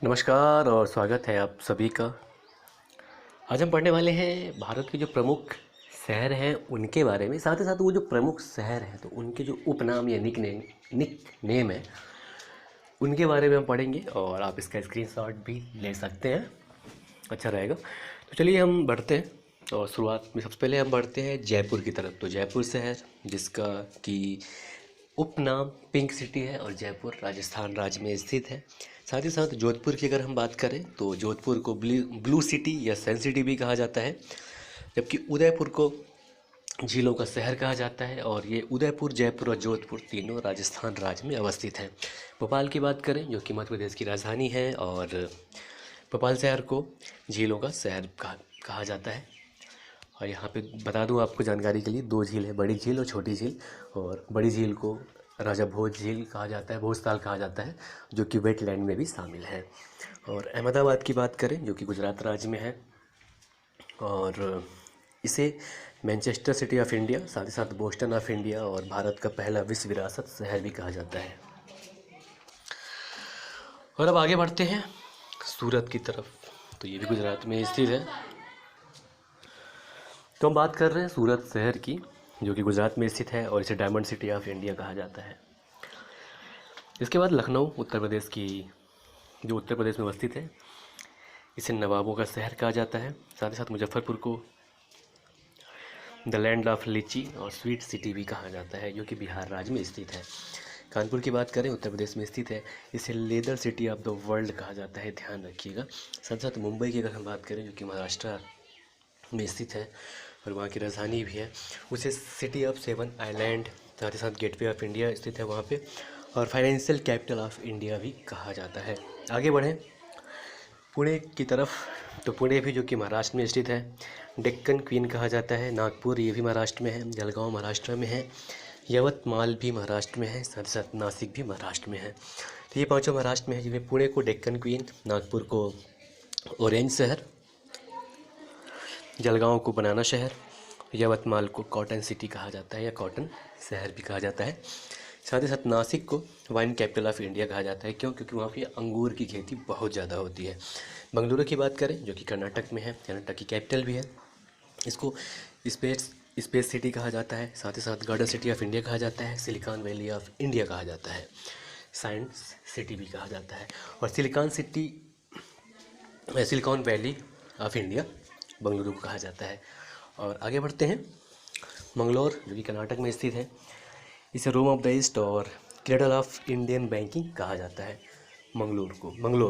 नमस्कार और स्वागत है आप सभी का। आज हम पढ़ने वाले हैं भारत के जो प्रमुख शहर हैं उनके बारे में, साथ ही साथ वो जो प्रमुख शहर हैं तो उनके जो उपनाम या निक नेम है उनके बारे में हम पढ़ेंगे और आप इसका स्क्रीनशॉट भी ले सकते हैं, अच्छा रहेगा। तो चलिए हम बढ़ते हैं और शुरुआत में सबसे पहले हम बढ़ते हैं जयपुर की तरफ। तो जयपुर शहर जिसका कि उपनाम पिंक सिटी है और जयपुर राजस्थान राज्य में स्थित है। साथ ही साथ जोधपुर की अगर हम बात करें तो जोधपुर को ब्लू सिटी या सन सिटी भी कहा जाता है, जबकि उदयपुर को झीलों का शहर कहा जाता है। और ये उदयपुर, जयपुर और जोधपुर तीनों राजस्थान राज्य में अवस्थित हैं। भोपाल की बात करें जो कि मध्य प्रदेश की राजधानी है, और भोपाल शहर को झीलों का शहर कहा जाता है। और यहाँ पे बता दूँ आपको जानकारी के लिए, दो झील है, बड़ी झील और छोटी झील। और बड़ी झील को राजा भोज झील कहा जाता है, भोजताल कहा जाता है, जो कि वेटलैंड में भी शामिल है। और अहमदाबाद की बात करें जो कि गुजरात राज्य में है, और इसे मैनचेस्टर सिटी ऑफ इंडिया, साथ ही साथ बोस्टन ऑफ इंडिया और भारत का पहला विश्व विरासत शहर भी कहा जाता है। और अब आगे बढ़ते हैं सूरत की तरफ, तो ये भी गुजरात में स्थित है। तो हम बात कर रहे हैं सूरत शहर की, जो कि गुजरात में स्थित है और इसे डायमंड सिटी ऑफ इंडिया कहा जाता है। इसके बाद लखनऊ उत्तर प्रदेश की, जो उत्तर प्रदेश में अवस्थित है, इसे नवाबों का शहर कहा जाता है। साथ ही साथ मुजफ्फरपुर को द लैंड ऑफ लीची और स्वीट सिटी भी कहा जाता है, जो कि बिहार राज्य में स्थित है। कानपुर की बात करें उत्तर प्रदेश में स्थित है, इसे leather city of the world कहा जाता है, ध्यान रखिएगा। साथ साथ मुंबई की अगर हम बात करें जो कि महाराष्ट्र में स्थित है और वहाँ की राजधानी भी है, उसे सिटी ऑफ सेवन आइलैंड, साथ ही साथ गेटवे ऑफ इंडिया स्थित है वहाँ पे, और फाइनेंशियल कैपिटल ऑफ इंडिया भी कहा जाता है। आगे बढ़ें पुणे की तरफ, तो पुणे भी जो कि महाराष्ट्र में स्थित है, डेक्कन क्वीन कहा जाता है। नागपुर ये भी महाराष्ट्र में है, जलगांव महाराष्ट्र में है, यवतमाल भी महाराष्ट्र में है, साथ ही साथ नासिक भी महाराष्ट्र में है। तो ये पाँचों महाराष्ट्र में है, जिनमें पुणे को डेक्कन क्वीन, नागपुर को ऑरेंज शहर, जलगांव को बनाना शहर, यवतमाल को कॉटन सिटी कहा जाता है या कॉटन शहर भी कहा जाता है। साथ ही साथ नासिक को वाइन कैपिटल ऑफ इंडिया कहा जाता है, क्यों? क्योंकि वहाँ पे अंगूर की खेती बहुत ज़्यादा होती है। बेंगलुरु की बात करें जो कि कर्नाटक में है, कर्नाटक की कैपिटल भी है, इसको स्पेस सिटी कहा जाता है। साथ ही साथ गार्डन सिटी ऑफ इंडिया कहा जाता है, सिलिकॉन वैली ऑफ इंडिया कहा जाता है, साइंस सिटी भी कहा जाता है। और silicon valley of India Bengaluru को कहा जाता है। और आगे बढ़ते हैं मंगलोर जो कि कर्नाटक में स्थित है, इसे रोम ऑफ द ईस्ट और क्रेडल ऑफ इंडियन बैंकिंग कहा जाता है। मंगलोर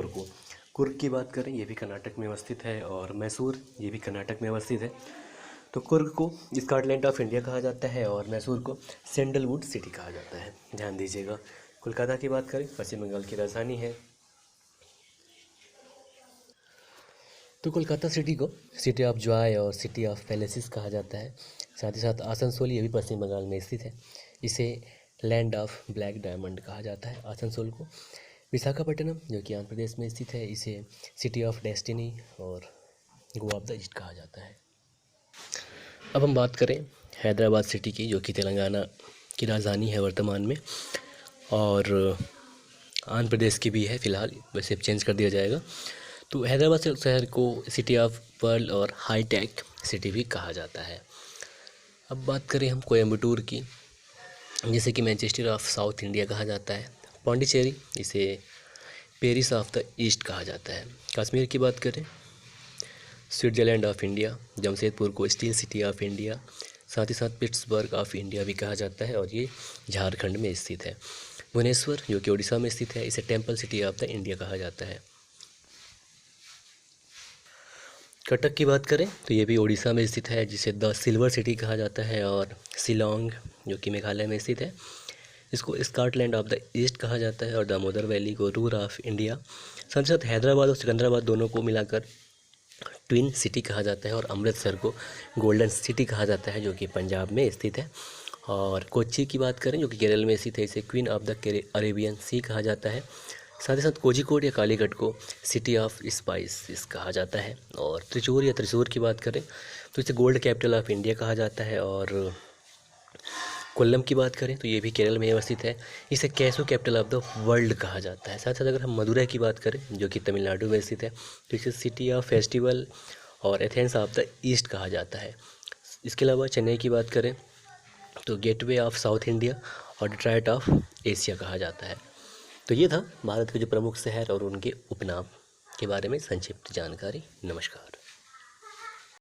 को कुर्ग की बात करें, ये भी कर्नाटक में अवस्थित है, और मैसूर ये भी कर्नाटक में अवस्थित है। तो कुर्ग को स्कॉटलैंड ऑफ इंडिया कहा जाता है और मैसूर को सैंडलवुड सिटी कहा जाता है, ध्यान दीजिएगा। कोलकाता की बात करें, पश्चिम बंगाल की राजधानी है, तो कोलकाता सिटी को सिटी ऑफ जॉय और सिटी ऑफ पैलेसेस कहा जाता है। साथ ही साथ आसनसोल ये भी पश्चिम बंगाल में स्थित है, इसे लैंड ऑफ ब्लैक डायमंड कहा जाता है आसनसोल को। विशाखापट्टनम जो कि आंध्र प्रदेश में स्थित है, इसे सिटी ऑफ डेस्टिनी और गोवा ऑफ द ईस्ट कहा जाता है। अब हम बात करें हैदराबाद सिटी की, जो कि तेलंगाना की राजधानी है वर्तमान में, और आंध्र प्रदेश की भी है फ़िलहाल, वैसे चेंज कर दिया जाएगा। तो हैदराबाद शहर को सिटी ऑफ पर्ल और हाईटेक सिटी भी कहा जाता है। अब बात करें हम कोयम्बटूर की, जिसे कि मैनचेस्टर ऑफ साउथ इंडिया कहा जाता है। पौंडीचेरी, इसे पेरिस ऑफ द ईस्ट कहा जाता है। कश्मीर की बात करें, स्विट्ज़रलैंड ऑफ इंडिया, जमशेदपुर को स्टील सिटी ऑफ इंडिया, साथ ही साथ पिट्सबर्ग ऑफ इंडिया भी कहा जाता है, और ये झारखंड में स्थित है। भुवनेश्वर जो कि उड़ीसा में स्थित है, इसे temple city of the India कहा जाता है। कटक की बात करें तो ये भी उड़ीसा में स्थित है, जिसे द सिल्वर सिटी कहा जाता है। और शिलोंग जो कि मेघालय में स्थित है, इसको स्कॉटलैंड ऑफ द ईस्ट कहा जाता है, और दामोदर वैली को रूर ऑफ इंडिया। साथ ही साथ हैदराबाद और सिकंदराबाद दोनों को मिलाकर ट्विन सिटी कहा जाता है, और अमृतसर को गोल्डन सिटी कहा जाता है, जो कि पंजाब में स्थित है। और कोच्चि की बात करें जो कि केरल में स्थित है, इसे क्वीन ऑफ द अरेबियन सी कहा जाता है। साथ ही साथ कोझिकोड या कालीकट को सिटी ऑफ स्पाइसेस कहा जाता है। और त्रिचूर या त्रिशूर की बात करें तो इसे गोल्ड कैपिटल ऑफ इंडिया कहा जाता है। और कोल्लम की बात करें तो ये भी केरल में अवस्थित है। इसे कैसो कैपिटल ऑफ द वर्ल्ड कहा जाता है। साथ साथ अगर हम मदुरै की बात करें जो कि तमिलनाडु में स्थित है, तो इसे सिटी ऑफ फेस्टिवल और एथेंस ऑफ द ईस्ट कहा जाता है। इसके अलावा चेन्नई की बात करें तो गेटवे ऑफ साउथ इंडिया और डिट्रॉइट ऑफ एशिया कहा जाता है। तो ये था भारत के जो प्रमुख शहर और उनके उपनाम के बारे में संक्षिप्त जानकारी। नमस्कार।